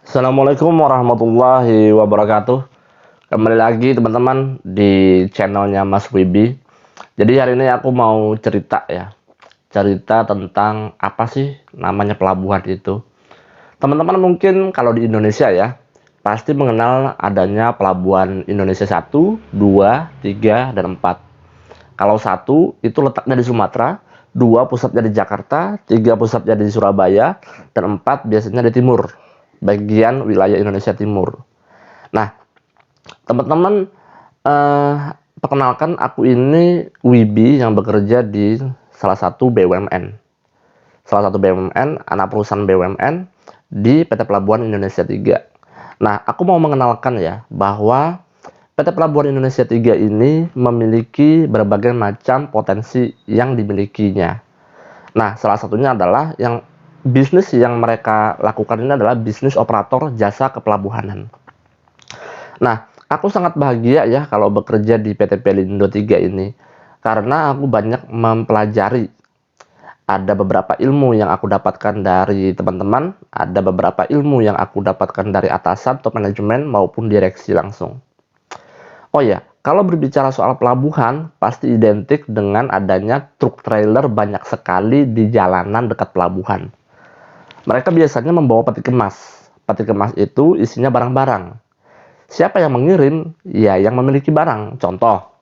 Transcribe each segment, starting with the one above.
Assalamualaikum warahmatullahi wabarakatuh. Kembali lagi teman-teman di channelnya Mas Wibi. Jadi hari ini aku mau cerita ya. Cerita tentang apa sih namanya pelabuhan itu. Teman-teman mungkin kalau di Indonesia ya, pasti mengenal adanya pelabuhan Indonesia 1, 2, 3, dan 4. Kalau 1 itu letaknya di Sumatera, 2 pusatnya di Jakarta, 3 pusatnya di Surabaya, dan 4 biasanya di timur, bagian wilayah Indonesia Timur. Nah, teman-teman, perkenalkan aku ini Wibi yang bekerja di salah satu BUMN. Salah satu BUMN, anak perusahaan BUMN di PT Pelabuhan Indonesia 3. Nah, aku mau mengenalkan ya bahwa PT Pelabuhan Indonesia 3 ini memiliki berbagai macam potensi yang dimilikinya. Nah, salah satunya adalah yang bisnis yang mereka lakukan ini adalah bisnis operator jasa kepelabuhanan. Nah, aku sangat bahagia ya kalau bekerja di PT Pelindo 3 ini. Karena aku banyak mempelajari. Ada beberapa ilmu yang aku dapatkan dari teman-teman, ada beberapa ilmu yang aku dapatkan dari atasan, top manajemen, maupun direksi langsung. Oh ya, kalau berbicara soal pelabuhan, pasti identik dengan adanya truk trailer banyak sekali di jalanan dekat pelabuhan. Mereka biasanya membawa peti kemas. Peti kemas itu isinya barang-barang. Siapa yang mengirim? Ya, yang memiliki barang. Contoh,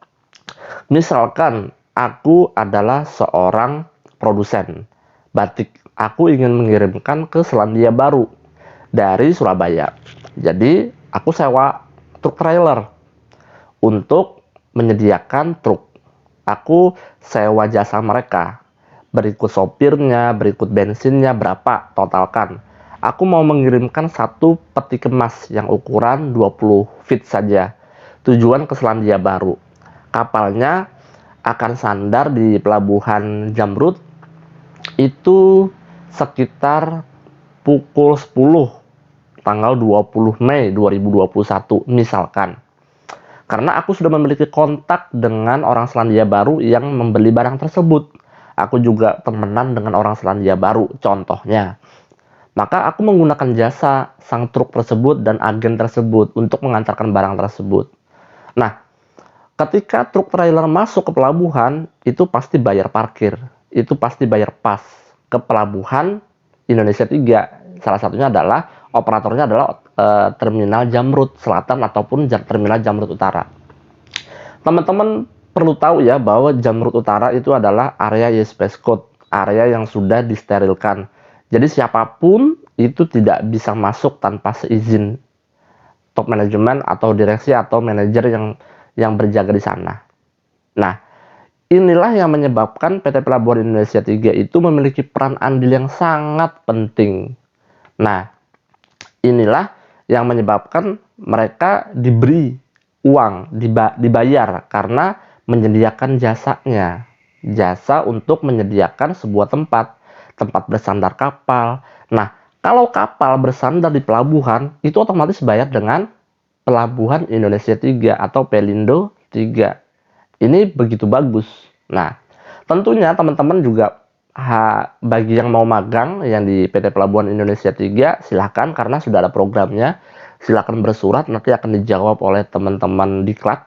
misalkan aku adalah seorang produsen batik. Aku ingin mengirimkan ke Selandia Baru dari Surabaya. Jadi, aku sewa truk trailer untuk menyediakan truk. Aku sewa jasa mereka. Berikut sopirnya, berikut bensinnya, berapa totalkan. Aku mau mengirimkan satu peti kemas yang ukuran 20 feet saja. Tujuan ke Selandia Baru. Kapalnya akan sandar di pelabuhan Jamrut itu sekitar pukul 10 tanggal 20 Mei 2021 misalkan. Karena aku sudah memiliki kontak dengan orang Selandia Baru yang membeli barang tersebut. Aku juga temenan dengan orang Selandia Baru, contohnya. Maka aku menggunakan jasa sang truk tersebut dan agen tersebut untuk mengantarkan barang tersebut. Nah, ketika truk trailer masuk ke pelabuhan, itu pasti bayar parkir. Itu pasti bayar pas ke pelabuhan Indonesia 3. Salah satunya adalah operatornya adalah Terminal Jamrut Selatan ataupun Terminal Jamrut Utara. Teman-teman perlu tahu ya bahwa Jamrut Utara itu adalah area yes space code, area yang sudah disterilkan. Jadi siapapun itu tidak bisa masuk tanpa seizin top manajemen atau direksi atau manajer yang berjaga di sana. Nah, inilah yang menyebabkan PT Pelabuhan Indonesia 3 itu memiliki peran andil yang sangat penting. Nah, inilah yang menyebabkan mereka diberi uang, dibayar karena menyediakan jasanya. Jasa untuk menyediakan sebuah tempat bersandar kapal. Nah, kalau kapal bersandar di pelabuhan, itu otomatis bayar dengan Pelabuhan Indonesia 3 atau Pelindo 3. Ini begitu bagus. Nah, tentunya teman-teman juga bagi yang mau magang yang di PT Pelabuhan Indonesia 3 silahkan karena sudah ada programnya. Silahkan bersurat, nanti akan dijawab oleh teman-teman diklat,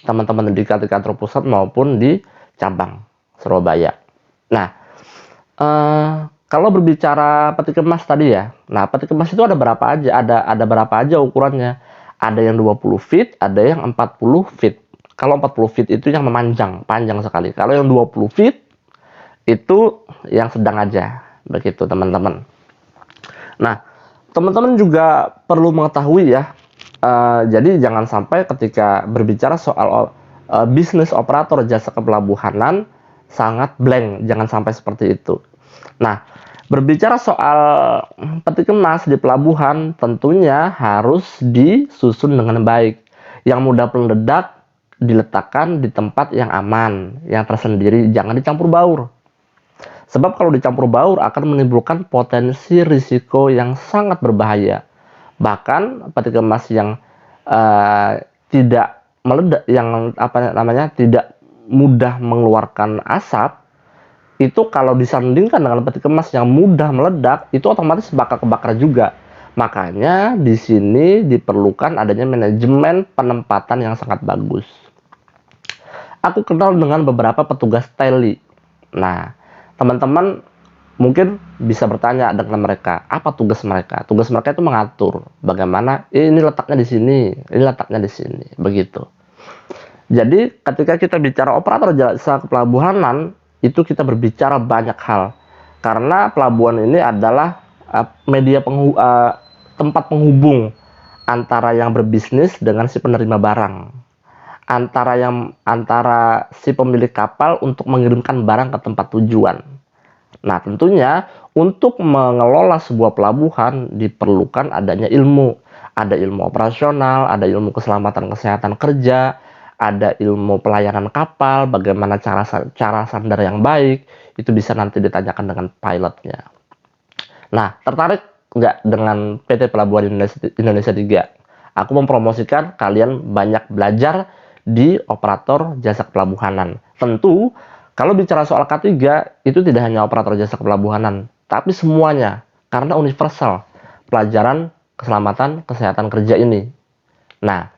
teman-teman di kantor pusat maupun di cabang Surabaya. Nah, kalau berbicara peti kemas tadi ya, nah peti kemas itu ada berapa aja? Ada berapa aja ukurannya? Ada yang 20 feet, ada yang 40 feet. Kalau 40 feet itu yang memanjang, panjang sekali. Kalau yang 20 feet itu yang sedang aja, begitu teman-teman. Nah, teman-teman juga perlu mengetahui ya, jadi jangan sampai ketika berbicara soal bisnis operator jasa kepelabuhanan sangat blank, jangan sampai seperti itu. Nah, berbicara soal peti kemas di pelabuhan tentunya harus disusun dengan baik. Yang mudah meledak diletakkan di tempat yang aman, yang tersendiri, jangan dicampur baur. Sebab kalau dicampur baur akan menimbulkan potensi risiko yang sangat berbahaya. Bahkan peti kemas yang tidak meledak, yang apa namanya tidak mudah mengeluarkan asap, itu kalau disandingkan dengan peti kemas yang mudah meledak, itu otomatis bakal kebakar juga. Makanya di sini diperlukan adanya manajemen penempatan yang sangat bagus. Aku kenal dengan beberapa petugas teli. Nah, teman-teman mungkin bisa bertanya dengan mereka, apa tugas mereka? Tugas mereka itu mengatur bagaimana ini letaknya di sini, ini letaknya di sini, begitu. Jadi ketika kita bicara operator jasa kepelabuhanan, itu kita berbicara banyak hal. Karena pelabuhan ini adalah tempat penghubung antara yang berbisnis dengan si penerima barang. Antara si pemilik kapal untuk mengirimkan barang ke tempat tujuan. Nah, tentunya untuk mengelola sebuah pelabuhan diperlukan adanya ilmu. Ada ilmu operasional, ada ilmu keselamatan kesehatan kerja, ada ilmu pelayanan kapal, bagaimana cara sandar yang baik, itu bisa nanti ditanyakan dengan pilotnya. Nah, tertarik nggak dengan PT Pelabuhan Indonesia 3? Aku mempromosikan kalian banyak belajar di operator jasa kepelabuhanan. Tentu, kalau bicara soal K3, itu tidak hanya operator jasa kepelabuhanan, tapi semuanya, karena universal pelajaran keselamatan kesehatan kerja ini. Nah,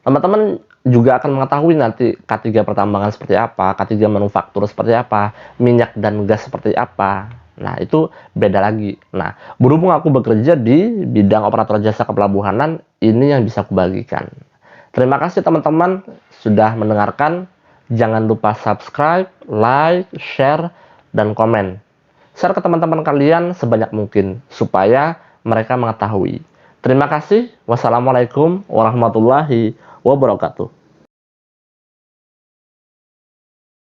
teman-teman juga akan mengetahui nanti K3 pertambangan seperti apa, K3 manufaktur seperti apa, minyak dan gas seperti apa. Nah, itu beda lagi. Nah, berhubung aku bekerja di bidang operator jasa kepelabuhanan, ini yang bisa aku bagikan. Terima kasih teman-teman sudah mendengarkan. Jangan lupa subscribe, like, share, dan komen. Share ke teman-teman kalian sebanyak mungkin supaya mereka mengetahui. Terima kasih. Wassalamualaikum warahmatullahi wabarakatuh.